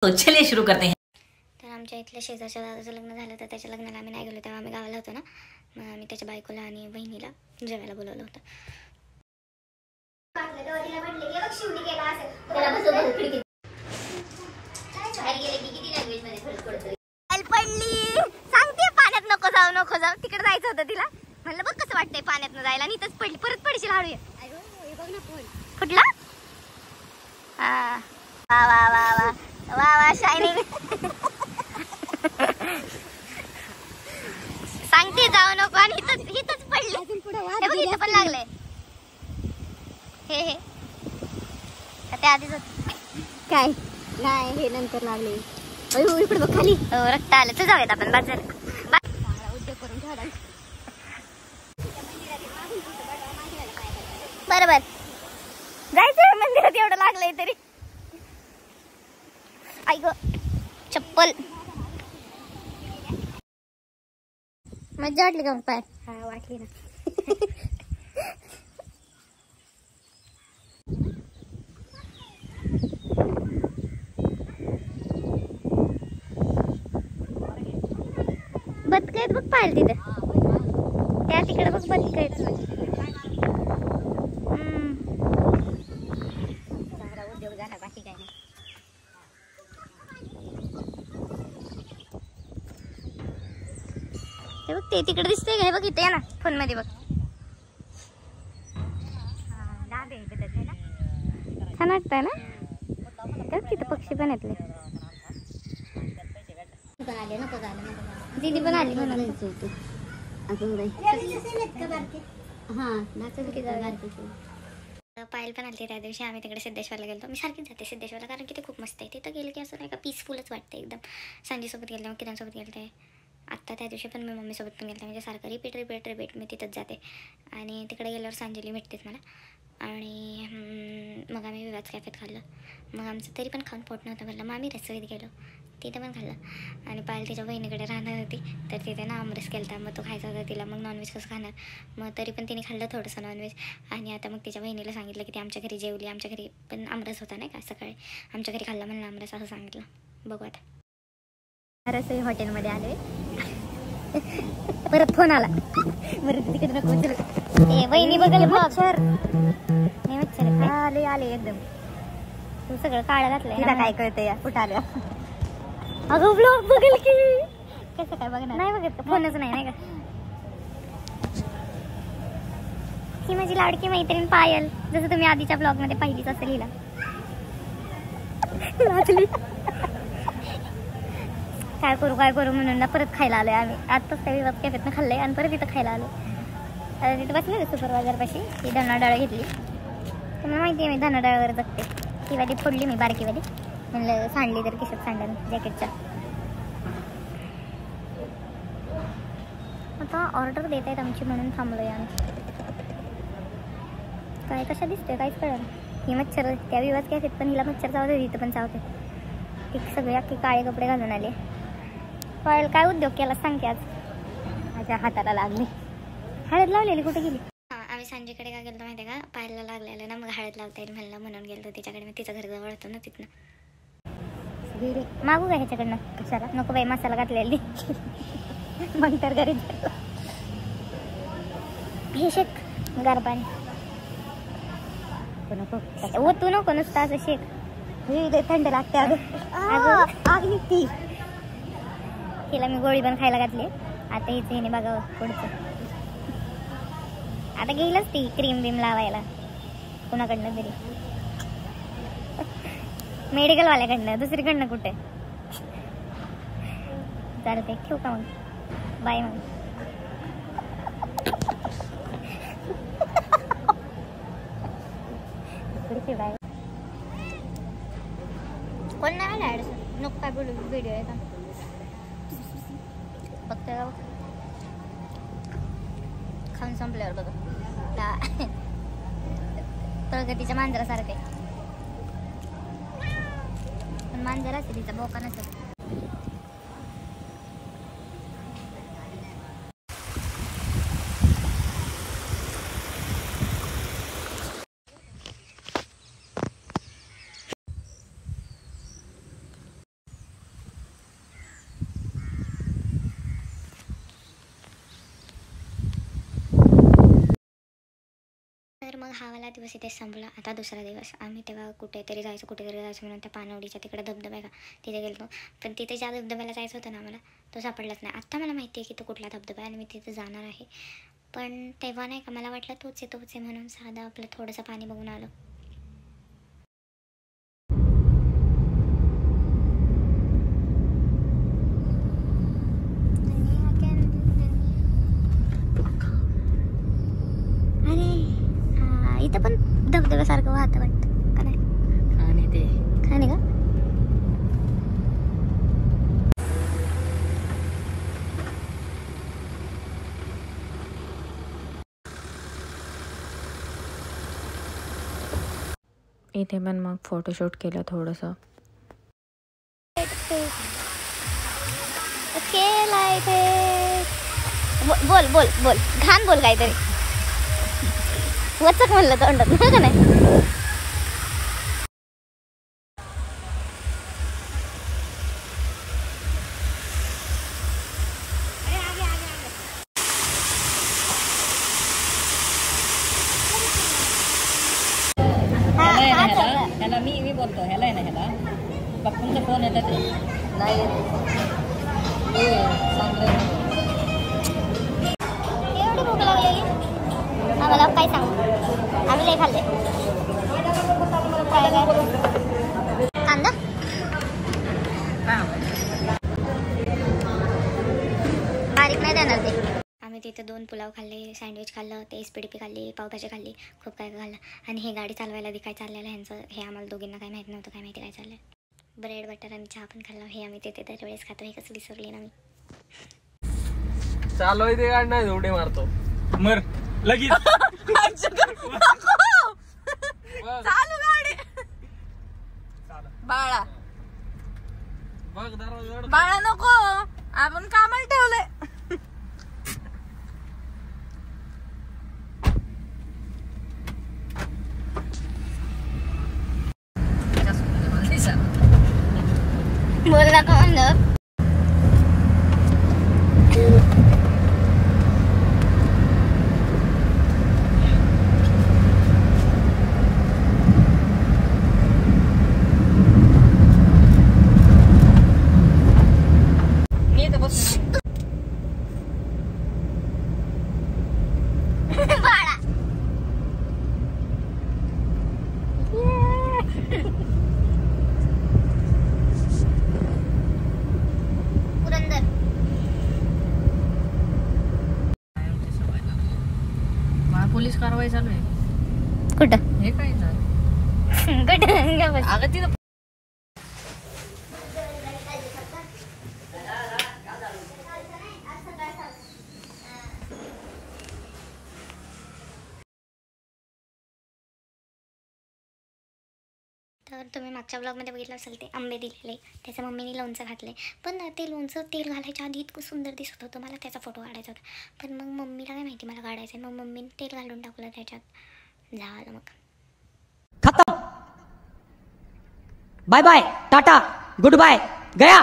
तो चलिए शुरू करते हैं. तर आमच्या इथल्या शेजारच्या दादाचं लग्न झालं तर त्याच्या लग्नाला आम्ही नाही गेलो, तेव्हा आम्ही गावाला होतो ना, मग आम्ही त्याच्या बायकोला आणि बहिणीला जेवायला बोलवलं होतं. सांगते पाण्यात नको जाऊ तिकडे जायचं होतं तिला. म्हणलं बघ कसं वाटतंय पाण्यात न जायला, आणि इथंच पडली, परत पडशील हळू. कुठला? वा वा वा वा वा वा शायनिंग. सांगते जाऊ नको, आणि इथंच पडली. इथं पण लागलंय. हे ते आधीच काय नाही, हे नंतर लागले. इकडे बघ खाली रक्त आलं. तर जाऊयात आपण बाजार उद्योग करून ठेवला. बरोबर जायचं मंदिरात, एवढं लागलंय तरी. ऐक चप्पल मज्जा वाटली का? पाय हा वाटली ना. बदक आहेत बघ पाहिलं तिथे, त्या तिकडे बघ बदक आहेत. उद्योग झाला, बाकी काय नाही. हे बघ ते तिकडे दिसतंय का? हे बघ इथे ना फोन मध्ये बघ. छान वाटतंय ना. तिथे पक्षी पण येतले. दीदी पण आली म्हणून पायल पण आली. त्या दिवशी आम्ही तिकडे सिद्धेश्वरला गेलो. मी सारखीच जाते सिद्धेश्वरला, कारण की ते खूप मस्त आहे. तिथं गेलं की असं नाही का पीसफुलच वाटतं एकदम. संजीसोबत गेले, मग किरणसोबत गेले. आत्ता त्या दिवशी पण मी मम्मीसोबत पण गेले. म्हणजे सारखं रिपीट मी तिथंच जाते. आणि तिकडे गेल्यावर सांजली भेटतेच मला. आणि मग आम्ही विवाज कॅफेत खाल्लं. मग आमचं तरी पण खाऊन पोट नव्हतं भरलं. मग आम्ही रसोईत गेलो, तिथं पण खाल्लं. आणि पायल तिच्या बहिणीकडे राहणार होती, तर तिथे ना आमरस केला. मग तो खायचा होता तिला. मग नॉनव्हेज कसं खाणार, मग तरी पण तिने खाल्लं थोडंसं नॉनव्हेज. आणि आता मग तिच्या बहिणीला सांगितलं की ती आमच्या घरी जेवली. आमच्या घरी पण आमरस होता नाही का सकाळी, आमच्या घरी खाल्ला म्हणलं आमरस, असं सांगितलं. बघू आता. रसोई हॉटेलमध्ये आले, परत फोन आला. बरं तिकडे नको, बहिणी बघायला मच्छर नाही. मच्छर आले एकदम. तू सगळं काळं घातलंय. तिला काय कळतं या कुठं आल्या. अगं ब्लॉग बघेल की कसं काय बघणार. नाही बघत, फोनच नाही का. ही माझी लाडकी मैत्रीण पायल, जसं तुम्ही आधीच्या ब्लॉग मध्ये पाहिलीच असेल हिला. काय करू म्हणून ना परत खायला आलोय आम्ही. आत्ताच त्या विवाद कॅफेतनं खाल्लंय आणि परत इथं खायला आलो. तिथं बसले सुपरवायझरपाशी. ही धनाडाळ घेतली. तुम्हाला माहिती आहे मी धनाडाळवर जगते. ती वाली फोडली मी, बारकीवाली. म्हणलं सांडली तर किशात सांडल जॅकेटच्या. आता ऑर्डर देत आहेत आमची म्हणून थांबलोय आम्ही. काय कशा दिसतोय काहीच कळलं. ही मच्छर त्या विवाद कॅफेत पण हिला मच्छर चावते, इथं पण चावते. एक सगळे अख्खे काळे कपडे घालून आले. पायल काय उद्योग केला सांग की आज. माझ्या हाताला लागली. हळद लावलेली कुठे गेली? आम्ही संजीकडे का गेलो माहिती आहे का, पायला लागलेलं ना, मग हळद लावता येईल म्हणून गेलो तिच्याकडे. मग तिचं घर जवळ होतं ना तिथनं. मागू का ह्याच्याकडनं? कशाला नको बाई, मसाला घातलेली. मग तर घरी हे शेक गार पाणी नको, तू नको नुसतं असं शेक. थंड लागते आग निघती. हिला मी गोळी पण खायला घातली. आता हिचं हिने बघावं पुढचं. आता गेलच ती क्रीम बीम लावायला कुणाकडनं तरी, मेडिकल वाल्याकडनं, दुसरीकडनं कुठे. चालते, ठेवू का मग? बाय मग. बाय. कोण नाही आला अडचण नको काय बोलू. व्हिडिओ आहे का फक्त खाऊन संपल्यावर बघा. प्रगतीच्या मांजरासारखं आहे, पण मांजर असते तिचा बोका नसतो. तर मग हा वाला दिवस इथे संपला. आता दुसरा दिवस. आम्ही तेव्हा कुठेतरी जायचं म्हणून त्या पानवडीच्या तिकडे धबधबा आहे का तिथे गेलो. पण तिथे ज्या धबधब्याला जायचं होतं ना आम्हाला तो सापडलाच नाही. आत्ता मला माहिती आहे की तो कुठला धबधबा आहे आणि मी तिथे जाणार आहे. पण तेव्हा नाही का मला वाटलं तोच आहे म्हणून साधं आपलं थोडंसं पाणी बघून आलो. इथं पण धबधब्यासारखं वाहतं वाटतं का नाही? आणि ते खाणे का इथे पण मग फोटोशूट केलं थोडंसं. केलाय ते बोल बोल बोल घाण बोल काहीतरी वचक म्हणलं तोंडात का नाही. ह्याला मी बोलतो ह्याला आहे ना ह्याला पप्पूंचा फोन येतात नाही एवढी भूक लागलेली आम्हाला काय सांगू. आम्ही लय खाल्ले. काय कांदा बारीक नाही देणार ते. आम्ही तिथे 2 पुलाव खाल्ले, सँडविच खाल्लं, ते एसपीडीपी खाल्ली, पावभाजी खाल्ली, खूप काय खाल्लं. आणि हे गाडी चालवायला काय चाललेलं ह्यांचं हे आम्हाला दोघींना काय माहीत नव्हतं. काय माहिती काय चाललं. ब्रेड बटर आणि चहा पण खाल्ला. हे आम्ही तिथे दरवेळेस खातो. हे कसं विसरली ना मी. चालू ते गाड नाही उडी मारतो मर लगेच चालू गाडी बाळा बघ दरवाजा बाळा नको आपण कामाला ठेवलंय. बोल नका म्हणलं. पोलीस कारवाई चालू आहे. कुठं हे काय झालं कुठं अगं तिथं तर तुम्ही मागच्या ब्लॉगमध्ये बघितलं असेल ते आंबे दिलेले त्याच्या मम्मीने लोणचं घातले. पण ते लोणचं तेल घालायच्या आधी इतकं सुंदर दिसत होतं. मला त्याचा फोटो काढायचा होता पण मग मम्मीला काय माहिती मला काढायचं आहे. मग मम्मीने तेल घालून टाकलं त्याच्यात. झालं मग खत्म. Bye bye tata good bye गया.